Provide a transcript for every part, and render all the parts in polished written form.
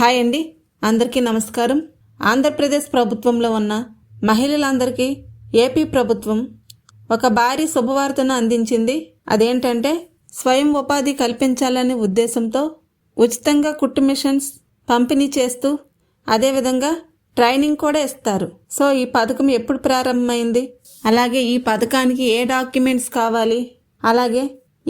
Hi అండి, అందరికీ నమస్కారం. ఆంధ్రప్రదేశ్ ప్రభుత్వంలో ఉన్న మహిళలందరికీ ఏపీ ప్రభుత్వం ఒక భారీ శుభవార్తను అందించింది. అదేంటంటే స్వయం ఉపాధి కల్పించాలనే ఉద్దేశంతో ఉచితంగా కుట్టు మిషన్స్ పంపిణీ చేస్తూ అదేవిధంగా ట్రైనింగ్ కూడా ఇస్తారు. సో ఈ పథకం ఎప్పుడు ప్రారంభమైంది, అలాగే ఈ పథకానికి ఏ డాక్యుమెంట్స్ కావాలి, అలాగే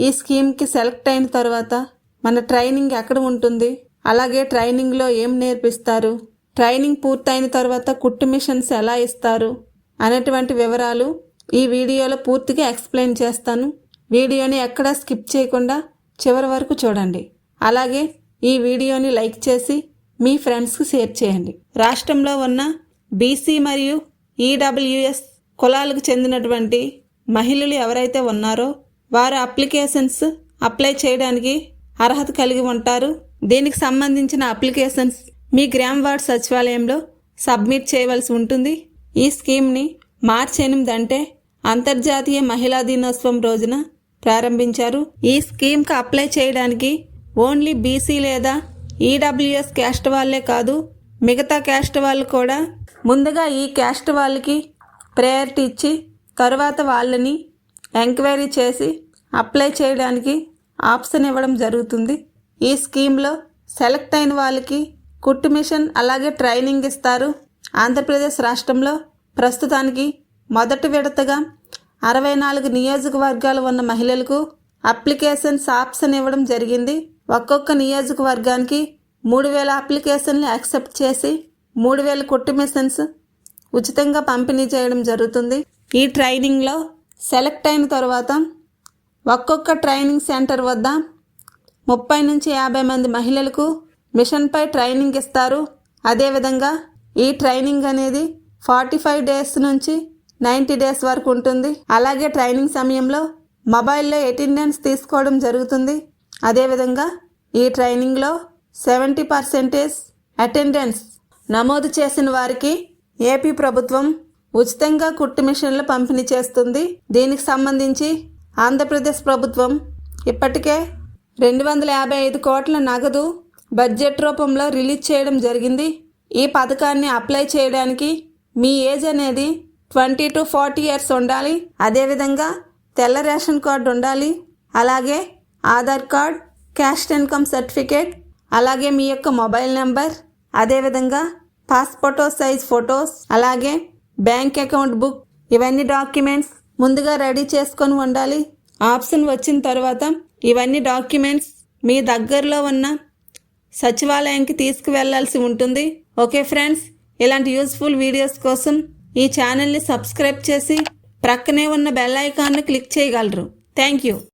ఈ స్కీమ్కి సెలెక్ట్ అయిన తర్వాత మన ట్రైనింగ్ ఎక్కడ ఉంటుంది, అలాగే ట్రైనింగ్లో ఏం నేర్పిస్తారు, ట్రైనింగ్ పూర్తయిన తర్వాత కుట్టు మిషన్స్ ఎలా ఇస్తారు అనేటువంటి వివరాలు ఈ వీడియోలో పూర్తిగా ఎక్స్ప్లెయిన్ చేస్తాను. వీడియోని ఎక్కడా స్కిప్ చేయకుండా చివరి వరకు చూడండి. అలాగే ఈ వీడియోని లైక్ చేసి మీ ఫ్రెండ్స్కి షేర్ చేయండి. రాష్ట్రంలో ఉన్న బీసీ మరియు ఈడబ్ల్యూఎస్ కులాలకు చెందినటువంటి మహిళలు ఎవరైతే ఉన్నారో వారు అప్లికేషన్స్ అప్లై చేయడానికి అర్హత కలిగి ఉంటారు. దీనికి సంబంధించిన అప్లికేషన్స్ మీ గ్రామ వార్డ్ సచివాలయంలో సబ్మిట్ చేయవలసి ఉంటుంది. ఈ స్కీమ్ని మార్చి 8 అంటే అంతర్జాతీయ మహిళా దినోత్సవం రోజున ప్రారంభించారు. ఈ స్కీమ్కి అప్లై చేయడానికి ఓన్లీ బీసీ లేదా ఈడబ్ల్యూఎస్ క్యాస్ట్ వాళ్ళే కాదు, మిగతా క్యాస్ట్ వాళ్ళు కూడా ముందుగా ఈ క్యాస్ట్ వాళ్ళకి ప్రయారిటీ ఇచ్చి తరువాత వాళ్ళని ఎంక్వైరీ చేసి అప్లై చేయడానికి ఆప్షన్ ఇవ్వడం జరుగుతుంది. ఈ స్కీమ్లో సెలెక్ట్ అయిన వాళ్ళకి కుట్టు మిషన్ అలాగే ట్రైనింగ్ ఇస్తారు. ఆంధ్రప్రదేశ్ రాష్ట్రంలో ప్రస్తుతానికి మొదటి విడతగా 64 నియోజకవర్గాలు ఉన్న మహిళలకు అప్లికేషన్స్ ఆప్షన్ ఇవ్వడం జరిగింది. ఒక్కొక్క నియోజకవర్గానికి 3000 అప్లికేషన్లు యాక్సెప్ట్ చేసి 3000 కుట్టు మిషన్స్ ఉచితంగా పంపిణీ చేయడం జరుగుతుంది. ఈ ట్రైనింగ్లో సెలెక్ట్ అయిన తర్వాత ఒక్కొక్క ట్రైనింగ్ సెంటర్ వద్ద 30 నుంచి 50 మంది మహిళలకు మిషన్పై ట్రైనింగ్ ఇస్తారు. అదేవిధంగా ఈ ట్రైనింగ్ అనేది 45 డేస్ నుంచి 90 డేస్ వరకు ఉంటుంది. అలాగే ట్రైనింగ్ సమయంలో మొబైల్లో అటెండెన్స్ తీసుకోవడం జరుగుతుంది. అదేవిధంగా ఈ ట్రైనింగ్లో 70% అటెండెన్స్ నమోదు చేసిన వారికి ఏపీ ప్రభుత్వం ఉచితంగా కుట్టు మిషన్లు పంపిణీ చేస్తుంది. దీనికి సంబంధించి ఆంధ్రప్రదేశ్ ప్రభుత్వం ఇప్పటికే 255 కోట్ల నగదు బడ్జెట్ రూపంలో రిలీజ్ చేయడం జరిగింది. ఈ పథకాన్ని అప్లై చేయడానికి మీ ఏజ్ అనేది 20 to 40 years ఉండాలి. అదేవిధంగా తెల్ల రేషన్ కార్డు ఉండాలి. అలాగే Aadhaar card, caste income certificate, అలాగే మీ యొక్క మొబైల్ నెంబర్, అదేవిధంగా పాస్పోర్టో సైజ్ ఫొటోస్, అలాగే బ్యాంక్ అకౌంట్ బుక్, ఇవన్నీ డాక్యుమెంట్స్ ముందుగా రెడీ చేసుకొని ఉండాలి. ఆప్షన్ వచ్చిన తర్వాత ఇవన్నీ డాక్యుమెంట్స్ మీ దగ్గరలో ఉన్న సచివాలయానికి తీసుకువెళ్లాల్సి ఉంటుంది. ఓకే ఫ్రెండ్స్, ఇలాంటి యూస్ఫుల్ వీడియోస్ కోసం ఈ ఛానల్ని సబ్స్క్రైబ్ చేసి ప్రక్కనే ఉన్న బెల్ ఐకాన్ను క్లిక్ చేయగలరు. Thank you.